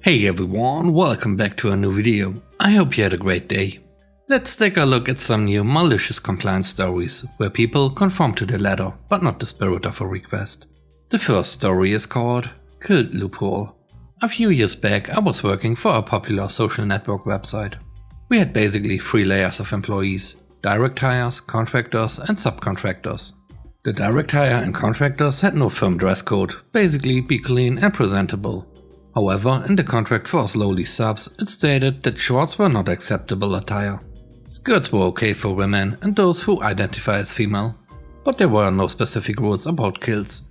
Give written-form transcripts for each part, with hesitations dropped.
Hey everyone, welcome back to a new video. I hope you had a great day. Let's take a look at some new malicious compliance stories where people conform to the letter but not the spirit of a request. The first story is called Guild Loophole. A few years back I was working for a popular social network website. We had basically 3 layers of employees: direct hires, contractors and subcontractors. The direct hire and contractors had no firm dress code, basically be clean and presentable. However, in the contract for us lowly subs, it stated that shorts were not acceptable attire. Skirts were okay for women and those who identify as female, but there were no specific rules about kilts.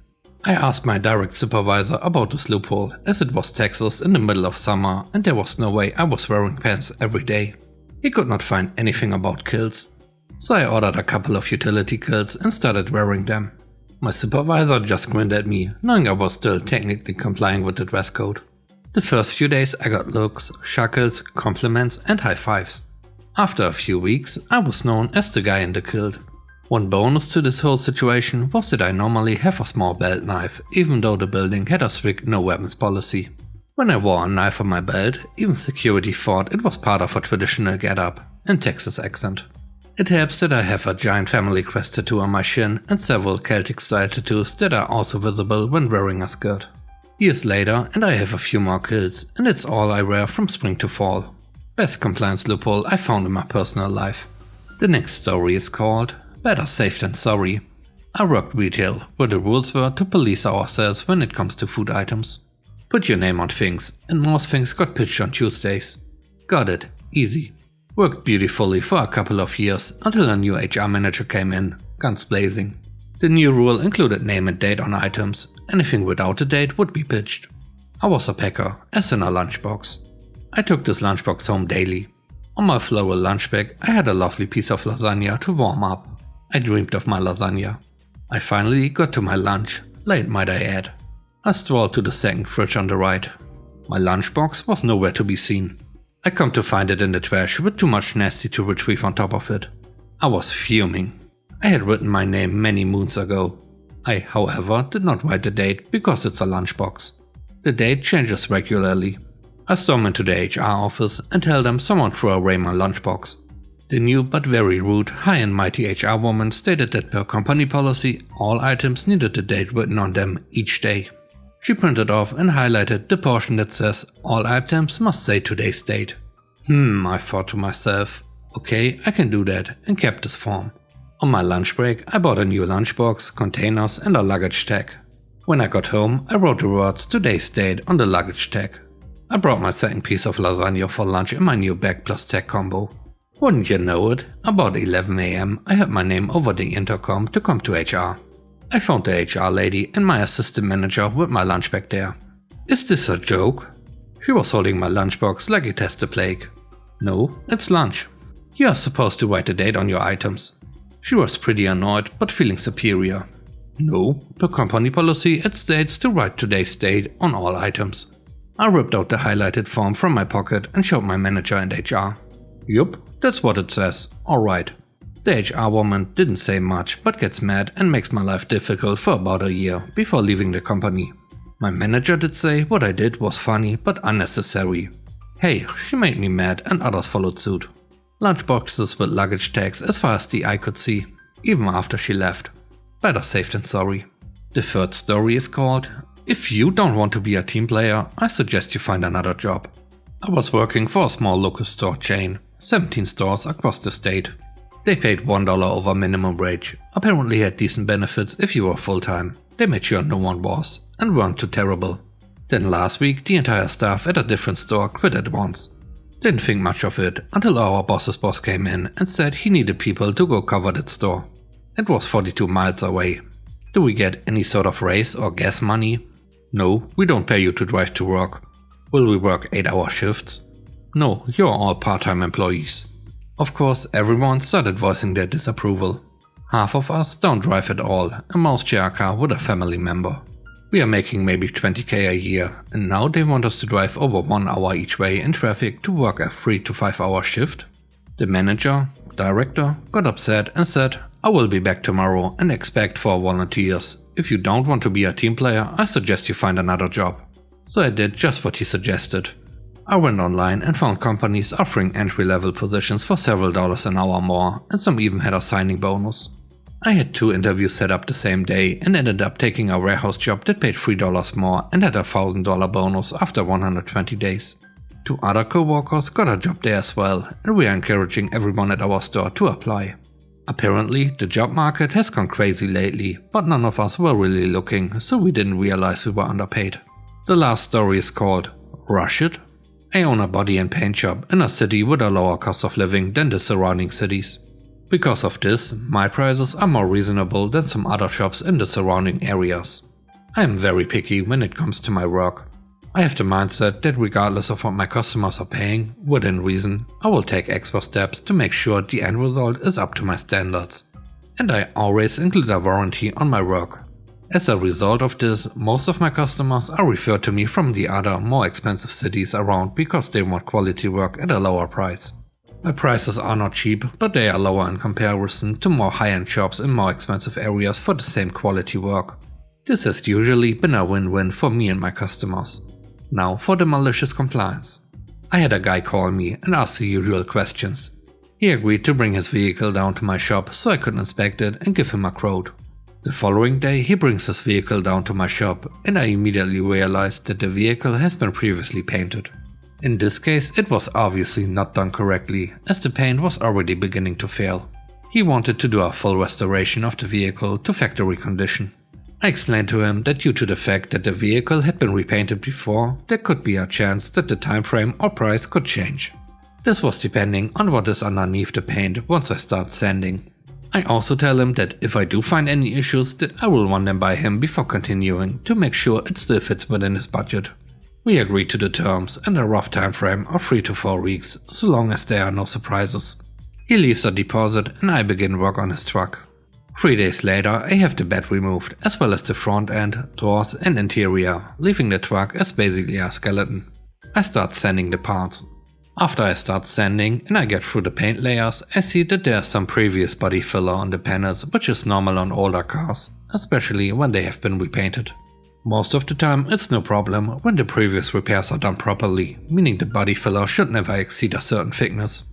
I asked my direct supervisor about this loophole, as it was Texas in the middle of summer and there was no way I was wearing pants every day. He could not find anything about kilts, so I ordered a couple of utility kilts and started wearing them. My supervisor just grinned at me, knowing I was still technically complying with the dress code. The first few days I got looks, shackles, compliments and high fives. After a few weeks I was known as the guy in the kilt. One bonus to this whole situation was that I normally have a small belt knife, even though the building had a strict no weapons policy. When I wore a knife on my belt, even security thought it was part of a traditional getup, in Texas accent. It helps that I have a giant family crest tattoo on my shin and several Celtic style tattoos that are also visible when wearing a skirt. Years later and I have a few more kilts, and it's all I wear from spring to fall. Best compliance loophole I found in my personal life. The next story is called Better Safe Than Sorry. I worked retail, where the rules were to police ourselves when it comes to food items. Put your name on things, and most things got pitched on Tuesdays. Got it, easy. Worked beautifully for a couple of years until a new HR manager came in, guns blazing. The new rule included name and date on items. Anything without a date would be pitched. I was a packer, as in a lunchbox. I took this lunchbox home daily. On my floral lunch bag I had a lovely piece of lasagna to warm up. I dreamed of my lasagna. I finally got to my lunch, late might I add. I strolled to the second fridge on the right. My lunchbox was nowhere to be seen. I come to find it in the trash with too much nasty to retrieve on top of it. I was fuming. I had written my name many moons ago. I, however, did not write the date because it's a lunchbox. The date changes regularly. I storm into the HR office and tell them someone threw away my lunchbox. The new but very rude, high and mighty HR woman stated that per company policy, all items needed the date written on them each day. She printed off and highlighted the portion that says all items must say today's date. I thought to myself, okay, I can do that, and kept this form. On my lunch break I bought a new lunchbox, containers and a luggage tag. When I got home I wrote the words today's date on the luggage tag. I brought my second piece of lasagna for lunch in my new bag plus tag combo. Wouldn't you know it, about 11 AM I had my name over the intercom to come to HR. I found the HR lady and my assistant manager with my lunch bag there. Is this a joke? She was holding my lunchbox like it has the plague. No, it's lunch. You are supposed to write the date on your items. She was pretty annoyed but feeling superior. No, per company policy it states to write today's date on all items. I ripped out the highlighted form from my pocket and showed my manager and HR. Yup, that's what it says, alright. The HR woman didn't say much but gets mad and makes my life difficult for about a year before leaving the company. My manager did say what I did was funny but unnecessary. Hey, she made me mad and others followed suit. Lunchboxes with luggage tags as far as the eye could see, even after she left. Better safe than sorry. The third story is called If you don't want to be a team player, I suggest you find another job. I was working for a small local store chain, 17 stores across the state. They paid $1 over minimum wage, apparently had decent benefits if you were full-time. They made sure no one was, and weren't too terrible. Then last week the entire staff at a different store quit at once. Didn't think much of it until our boss's boss came in and said he needed people to go cover that store. It was 42 miles away. Do we get any sort of raise or gas money? No, we don't pay you to drive to work. Will we work 8-hour shifts? No, you're all part-time employees. Of course, everyone started voicing their disapproval. Half of us don't drive at all and most share a car with a family member. We are making maybe 20k a year and now they want us to drive over 1 hour each way in traffic to work a 3 to 5 hour shift? The manager, director, got upset and said, I will be back tomorrow and expect 4 volunteers. If you don't want to be a team player, I suggest you find another job. So I did just what he suggested. I went online and found companies offering entry-level positions for several dollars an hour more, and some even had a signing bonus. I had 2 interviews set up the same day and ended up taking a warehouse job that paid $3 more and had a $1,000 bonus after 120 days. 2 other co-workers got a job there as well, and we are encouraging everyone at our store to apply. Apparently, the job market has gone crazy lately, but none of us were really looking, so we didn't realize we were underpaid. The last story is called Rush It. I own a body and paint shop in a city with a lower cost of living than the surrounding cities. Because of this, my prices are more reasonable than some other shops in the surrounding areas. I am very picky when it comes to my work. I have the mindset that regardless of what my customers are paying, within reason, I will take extra steps to make sure the end result is up to my standards. And I always include a warranty on my work. As a result of this, most of my customers are referred to me from the other, more expensive cities around because they want quality work at a lower price. My prices are not cheap, but they are lower in comparison to more high-end shops in more expensive areas for the same quality work. This has usually been a win-win for me and my customers. Now for the malicious compliance. I had a guy call me and ask the usual questions. He agreed to bring his vehicle down to my shop so I could inspect it and give him a quote. The following day he brings his vehicle down to my shop and I immediately realized that the vehicle has been previously painted. In this case it was obviously not done correctly, as the paint was already beginning to fail. He wanted to do a full restoration of the vehicle to factory condition. I explained to him that due to the fact that the vehicle had been repainted before, there could be a chance that the time frame or price could change. This was depending on what is underneath the paint once I start sanding. I also tell him that if I do find any issues, that I will run them by him before continuing to make sure it still fits within his budget. We agreed to the terms and a rough time frame of 3 to 4 weeks, so long as there are no surprises. He leaves a deposit and I begin work on his truck. 3 days later I have the bed removed, as well as the front end, doors and interior, leaving the truck as basically a skeleton. I start sanding the parts. After I start sanding and I get through the paint layers, I see that there's some previous body filler on the panels, which is normal on older cars, especially when they have been repainted. Most of the time it's no problem when the previous repairs are done properly, meaning the body filler should never exceed a certain thickness.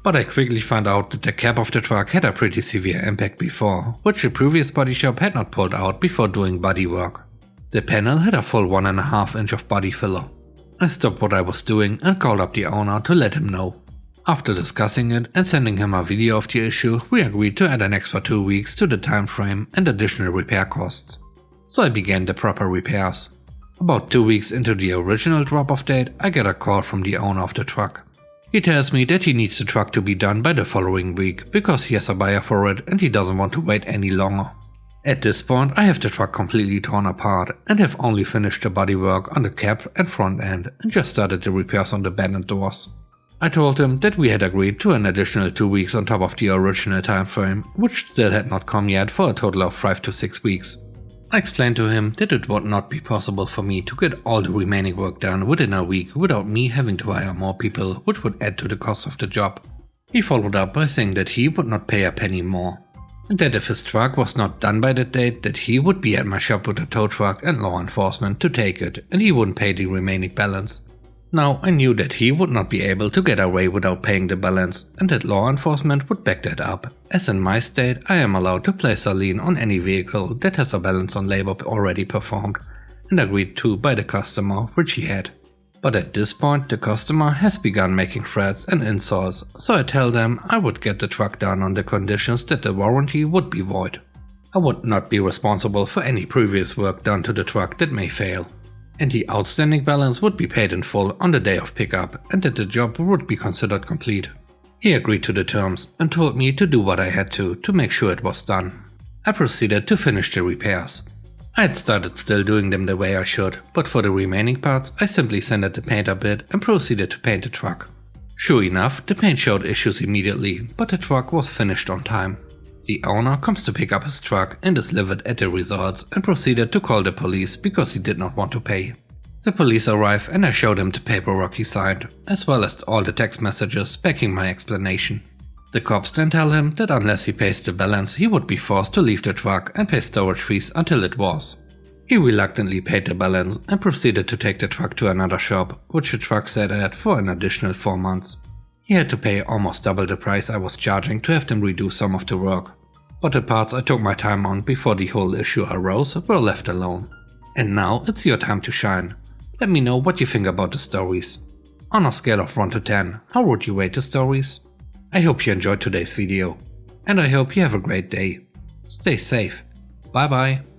But I quickly found out that the cap of the truck had a pretty severe impact before, which the previous body shop had not pulled out before doing body work. The panel had a full 1.5 inch of body filler. I stopped what I was doing and called up the owner to let him know. After discussing it and sending him a video of the issue, we agreed to add an extra 2 weeks to the time frame and additional repair costs. So I began the proper repairs. About 2 weeks into the original drop-off date, I get a call from the owner of the truck. He tells me that he needs the truck to be done by the following week because he has a buyer for it and he doesn't want to wait any longer. At this point I have the truck completely torn apart and have only finished the bodywork on the cap and front end and just started the repairs on the bed and doors. I told him that we had agreed to an additional 2 weeks on top of the original time frame, which still had not come yet, for a total of 5 to 6 weeks. I explained to him that it would not be possible for me to get all the remaining work done within a week without me having to hire more people, which would add to the cost of the job. He followed up by saying that he would not pay a penny more, and that if his truck was not done by that date, that he would be at my shop with a tow truck and law enforcement to take it, and he wouldn't pay the remaining balance. Now I knew that he would not be able to get away without paying the balance, and that law enforcement would back that up, as in my state I am allowed to place a lien on any vehicle that has a balance on labor already performed, and agreed to by the customer, which he had. But at this point the customer has begun making threats and insults, so I tell them I would get the truck done on the conditions that the warranty would be void. I would not be responsible for any previous work done to the truck that may fail, and the outstanding balance would be paid in full on the day of pickup, and that the job would be considered complete. He agreed to the terms and told me to do what I had to make sure it was done. I proceeded to finish the repairs. I had started still doing them the way I should, but for the remaining parts I simply sanded the paint a bit and proceeded to paint the truck. Sure enough, the paint showed issues immediately, but the truck was finished on time. The owner comes to pick up his truck and is livid at the results and proceeded to call the police because he did not want to pay. The police arrive and I showed him the paperwork he signed, as well as all the text messages backing my explanation. The cops then tell him that unless he pays the balance he would be forced to leave the truck and pay storage fees until it was. He reluctantly paid the balance and proceeded to take the truck to another shop, which the truck sat at for an additional 4 months. He had to pay almost double the price I was charging to have them redo some of the work. But the parts I took my time on before the whole issue arose were left alone. And now it's your time to shine. Let me know what you think about the stories. On a scale of 1 to 10, how would you rate the stories? I hope you enjoyed today's video. And I hope you have a great day. Stay safe. Bye bye.